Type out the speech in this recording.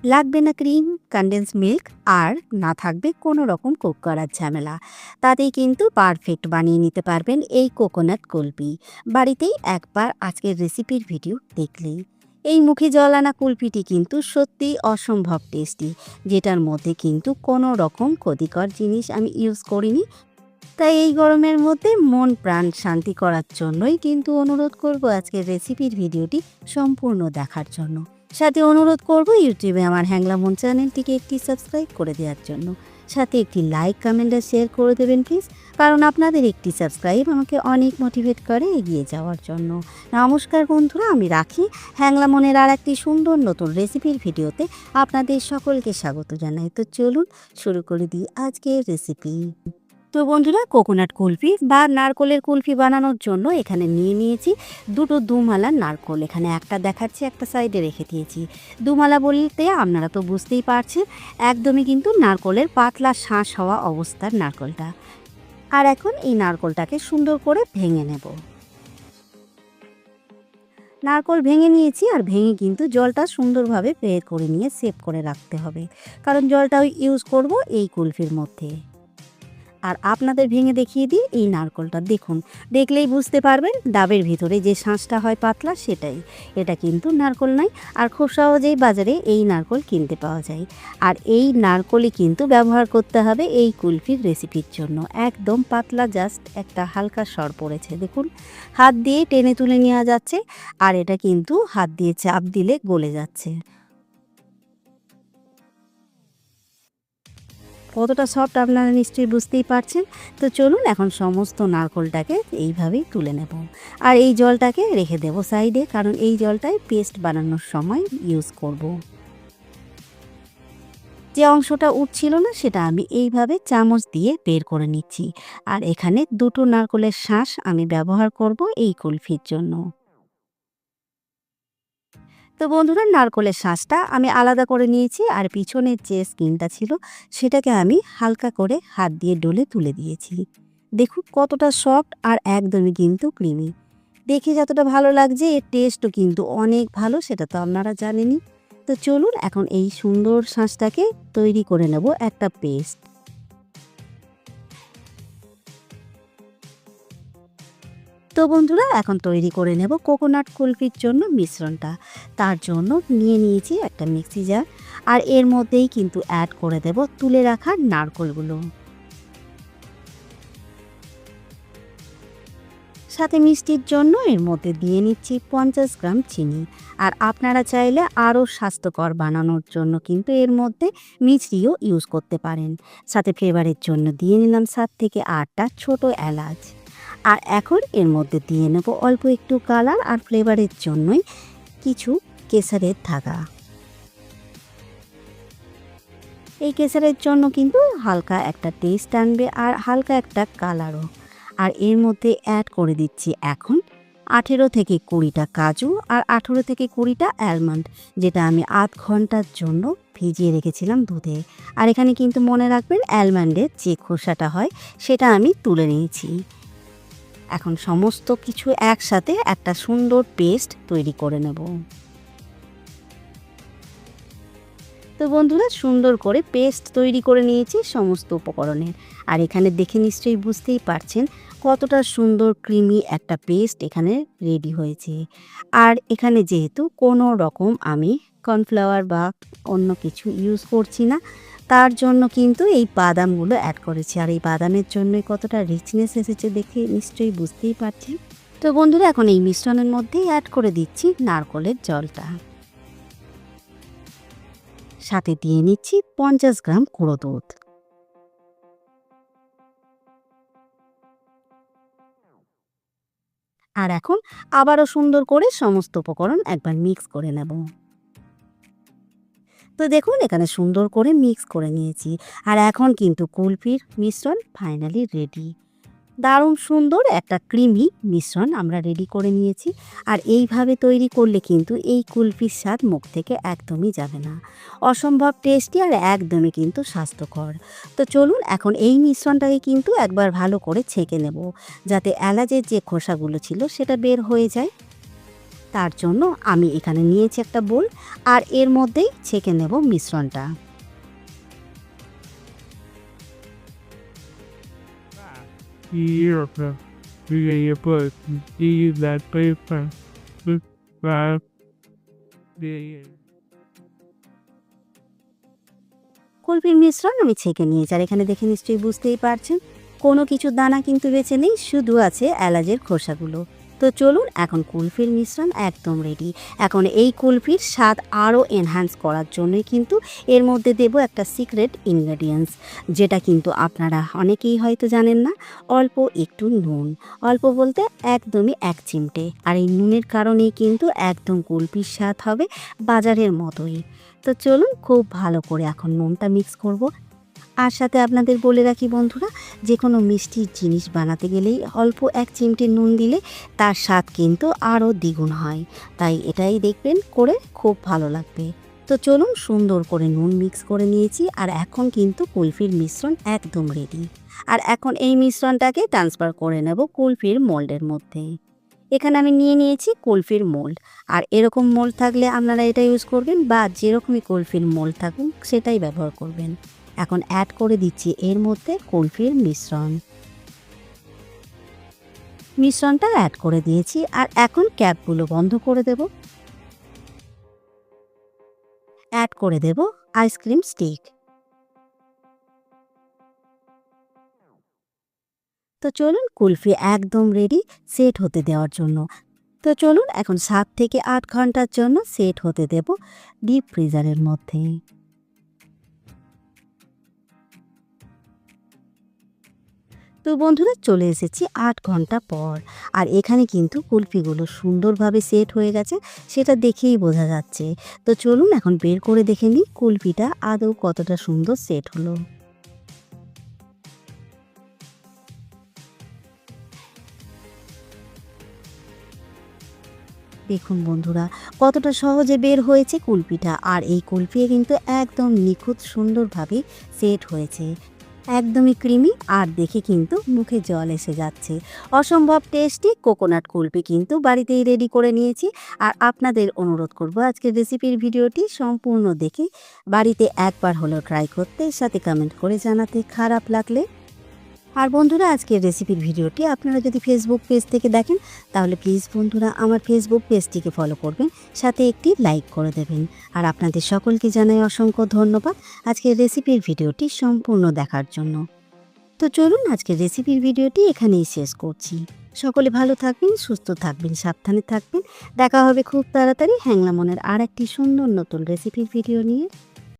লাগবে না cream, condense milk আর না থাকবে কোনো রকম কুক করার ঝামেলা। তাতেই কিন্তু পারফেক্ট বানিয়ে নিতে পারবেন এই কোকোনাট কুলফি। বাড়িতেই একবার আজকের রেসিপির ভিডিও দেখলেই এই মুখে জল আনা কুলফিটি কিন্তু সত্যিই অসম্ভব টেস্টি, যেটার মধ্যে কিন্তু কোনো রকম ক্ষতিকর জিনিস আমি ইউজ করিনি। তাই এই গরমের মধ্যে মন প্রাণ শান্তি করার জন্যই কিন্তু অনুরোধ করব আজকের রেসিপির ভিডিওটি সম্পূর্ণ দেখার জন্য। সাথে অনুরোধ করব ইউটিউবে আমার হ্যাংলা মন চ্যানেলটিকে একটি সাবস্ক্রাইব করে দেওয়ার জন্য। সাথে একটি লাইক, কমেন্ট আর শেয়ার করে দেবেন প্লিজ, কারণ আপনাদের একটি সাবস্ক্রাইব আমাকে অনেক মোটিভেট করে এগিয়ে যাওয়ার জন্য। নমস্কার বন্ধুরা, আমি রাখি হ্যাংলা মনের আর একটি সুন্দর নতুন রেসিপির ভিডিওতে আপনাদের সকলকে স্বাগত জানাই। তো চলুন শুরু করে দিই আজকের রেসিপি। তো বন্ধুরা, কোকোনাট কুলফি বা নারকলের কুলফি বানানোর জন্য এখানে নিয়ে নিয়েছি দুটো দুমালার নারকল। এখানে একটা দেখাচ্ছি, একটা সাইডে রেখে দিয়েছি। দুমালা বলতে আপনারা তো বুঝতেই পারছেন, একদমই কিন্তু নারকলের পাতলা শাঁস হওয়া অবস্থার নারকলটা। আর এখন এই নারকলটাকে সুন্দর করে ভেঙে নেব। নারকল ভেঙে নিয়েছি, আর ভেঙে কিন্তু জলটা সুন্দরভাবে বের করে নিয়ে সেভ করে রাখতে হবে, কারণ জলটা ইউজ করব এই কুলফির মধ্যে। আর আপনাদের ভেঙে দেখিয়ে দিই এই নারকলটা। দেখুন, দেখলেই বুঝতে পারবেন ডাবের ভিতরে যে শাঁসটা হয় পাতলা, সেটাই। এটা কিন্তু নারকল নয়। আর খুব সহজেই বাজারে এই নারকল কিনতে পাওয়া যায়। আর এই নারকলই কিন্তু ব্যবহার করতে হবে এই কুলফির রেসিপির জন্য। একদম পাতলা, জাস্ট একটা হালকা সর পড়েছে। দেখুন, হাত দিয়ে টেনে তুলে নেওয়া যাচ্ছে, আর এটা কিন্তু হাত দিয়ে চাপ দিলে গলে যাচ্ছে। কতটা সফট আপনারা নিশ্চয়ই বুঝতেই পারছেন। তো চলুন এখন সমস্ত নারকলটাকে এইভাবেই তুলে নেব। আর এই জলটাকে রেখে দেব সাইডে, কারণ এই জলটাই পেস্ট বানানোর সময় ইউজ করব। যে অংশটা উঠছিল না সেটা আমি এইভাবে চামচ দিয়ে বের করে নিচ্ছি। আর এখানে দুটো নারকলের শাঁস আমি ব্যবহার করব এই কুলফির জন্য। তো বন্ধুরা, নারকলের শাঁসটা আমি আলাদা করে নিয়েছি, আর পিছনের যে স্কিনটা ছিল সেটাকে আমি হালকা করে হাত দিয়ে ডলে তুলে দিয়েছি। দেখুন কতটা সফট আর একদমই কিন্তু ক্রিমি। দেখে যতটা ভালো লাগছে, এর টেস্টও কিন্তু অনেক ভালো, সেটা তো আপনারা জানেনই। তো চলুন এখন এই সুন্দর শাঁসটাকে তৈরি করে নেব একটা পেস্ট। তো বন্ধুরা, এখন তৈরি করে নেব কোকোনাট কুলফির জন্য মিশ্রণটা। তার জন্য নিয়ে নিয়েছি একটা মিক্সি জার, আর এর মধ্যেই কিন্তু অ্যাড করে দেব তুলে রাখা নারকলগুলো। সাথে মিষ্টির জন্য এর মধ্যে দিয়ে নিচ্ছি 50 গ্রাম চিনি। আর আপনারা চাইলে আরও স্বাস্থ্যকর বানানোর জন্য কিন্তু এর মধ্যে মিষ্টিও ইউজ করতে পারেন। সাথে ফ্লেভারের জন্য দিয়ে নিলাম 7 থেকে 8টা ছোট এলাচ। আর এখন এর মধ্যে দিয়ে নেব অল্প একটু কালার আর ফ্লেভারের জন্যই কিছু কেশরের ধাগা। এই কেশরের জন্য কিন্তু হালকা একটা টেস্ট আনবে আর হালকা একটা কালারও। আর এর মধ্যে অ্যাড করে দিচ্ছি এখন 18 থেকে 20টা কাজু আর 18 থেকে 20টা অ্যালমন্ড, যেটা আমি আধ ঘন্টার জন্য ভিজিয়ে রেখেছিলাম দুধে। আর এখানে কিন্তু মনে রাখবেন, অ্যালমন্ডের যে খোসাটা হয় সেটা আমি তুলে নিয়েছি। এখন সমস্ত কিছু একসাথে একটা সুন্দর পেস্ট তৈরি করে নেব। তো বন্ধুরা, সুন্দর করে পেস্ট তৈরি করে নিয়েছি সমস্ত উপকরণের। আর এখানে দেখে নিশ্চয়ই বুঝতেই পারছেন কতটা সুন্দর ক্রিমি একটা পেস্ট এখানে রেডি হয়েছে। আর এখানে যেহেতু কোনো রকম আমি কর্নফ্লাওয়ার বা অন্য কিছু ইউজ করছি না, তার জন্য কিন্তু এই বাদামগুলো অ্যাড করেছি। আর এই বাদামের জন্যই কতটা রিচনেস এসেছে দেখে নিশ্চয়ই বুঝতেই পারছেন। তো বন্ধুরা, এখন এই মিশ্রণের মধ্যেই অ্যাড করে দিচ্ছি নারকলের জলটা। সাথে দিয়ে নিচ্ছি 50 গ্রাম গুঁড়ো দুধ। আর এখন আবারও সুন্দর করে সমস্ত উপকরণ একবার মিক্স করে নেব। তো দেখুন, এখানে সুন্দর করে মিক্স করে নিয়েছি। আর এখন কিন্তু কুলফির মিশ্রণ ফাইনালি রেডি। দারুণ সুন্দর একটা ক্রিমি মিশ্রণ আমরা রেডি করে নিয়েছি। আর এইভাবে তৈরি করলে কিন্তু এই কুলফির স্বাদ মুখ থেকে একদমই যাবে না। অসম্ভব টেস্টি আর একদমই কিন্তু স্বাস্থ্যকর। তো চলুন এখন এই মিশ্রণটাকে কিন্তু একবার ভালো করে ছেঁকে নেব, যাতে এলাচের যে খোসাগুলো ছিল সেটা বের হয়ে যায়। তার জন্য আমি এখানে নিয়েছি একটা বোল, আর এর মধ্যেই ছেঁকে নেব মিশ্রণটা। কুলফির মিশ্রণ আমি ছেঁকে নিয়েছি, আর এখানে দেখে নিশ্চয়ই বুঝতেই পারছেন কোনো কিছু দানা কিন্তু বেঁচে নেই, শুধু আছে এলাচের খোসাগুলো। তো চলুন, এখন কুলফির মিশ্রণ একদম রেডি। এখন এই কুলফির স্বাদ আরও এনহ্যান্স করার জন্যই কিন্তু এর মধ্যে দেব একটা সিক্রেট ইনগ্রেডিয়েন্টস, যেটা কিন্তু আপনারা অনেকেই হয়তো জানেন না। অল্প একটু নুন, অল্প বলতে একদমই 1 চিমটে। আর এই নুনের কারণেই কিন্তু একদম কুলফির স্বাদ হবে বাজারের মতোই। তো চলুন, খুব ভালো করে এখন নুনটা মিক্স করব। আর সাথে আপনাদের বলে রাখি বন্ধুরা, যে কোনো মিষ্টির জিনিস বানাতে গেলেই অল্প 1 চিমটে নুন দিলে তার স্বাদ কিন্তু আরও দ্বিগুণ হয়। তাই এটাই দেখবেন করে, খুব ভালো লাগবে। তো চলুন, সুন্দর করে নুন মিক্স করে নিয়েছি, আর এখন কিন্তু কুলফির মিশ্রণ একদম রেডি। আর এখন এই মিশ্রণটাকে ট্রান্সফার করে নেব কুলফির মোল্ডের মধ্যে। এখানে আমি নিয়ে নিয়েছি কুলফির মোল্ড, আর এরকম মোল্ড থাকলে আপনারা এটা ইউজ করবেন, বা যেরকমই কুলফির মোল্ড থাকুন সেটাই ব্যবহার করবেন। এখন অ্যাড করে দিচ্ছি এর মধ্যে কুলফির মিশ্রণটা অ্যাড করে দিয়েছি, আর এখন ক্যাপগুলো বন্ধ করে দেব। অ্যাড করে দেব আইসক্রিম স্টিক। তো চলুন, কুলফি একদম রেডি সেট হতে দেওয়ার জন্য। তো চলুন, এখন 7 থেকে 8 ঘন্টার জন্য সেট হতে দেব ডিপ ফ্রিজারের মধ্যে। তো বন্ধুরা, চলে এসেছি 8 ঘন্টা পর, আর এখানে কিন্তু কুলফিগুলো সুন্দরভাবে সেট হয়ে গেছে, সেটা দেখেই বোঝা যাচ্ছে। তো চলুন, এখন বের করে দেখে নিই কুলফিটা আদৌ কতটা সুন্দর সেট হলো। দেখুন বন্ধুরা, কতটা সহজে বের হয়েছে কুলফিটা, আর এই কুলফি কিন্তু একদম নিখুঁত সুন্দরভাবে সেট হয়েছে। একদমই ক্রিমি, আর দেখে কিন্তু মুখে জল এসে যাচ্ছে। অসম্ভব টেস্টি কোকোনাট কুলফি কিন্তু বাড়িতেই রেডি করে নিয়েছি। আর আপনাদের অনুরোধ করব আজকের রেসিপির ভিডিওটি সম্পূর্ণ দেখে বাড়িতে একবার হলেও ট্রাই করতে, সাথে কমেন্ট করে জানাতে খারাপ লাগলে। আর বন্ধুরা, আজকের রেসিপির ভিডিওটি আপনারা যদি ফেসবুক পেজ থেকে দেখেন, তাহলে প্লিজ বন্ধুরা আমার ফেসবুক পেজটিকে ফলো করবেন, সাথে একটি লাইক করে দেবেন। আর আপনাদের সকলকে জানাই অসংখ্য ধন্যবাদ আজকের রেসিপির ভিডিওটি সম্পূর্ণ দেখার জন্য। তো চলুন, আজকের রেসিপির ভিডিওটি এখানেই শেষ করছি। সকলে ভালো থাকবেন, সুস্থ থাকবেন, সাবধানে থাকবেন। দেখা হবে খুব তাড়াতাড়ি হ্যাংলা মনের আর একটি সুন্দর নতুন রেসিপির ভিডিও নিয়ে।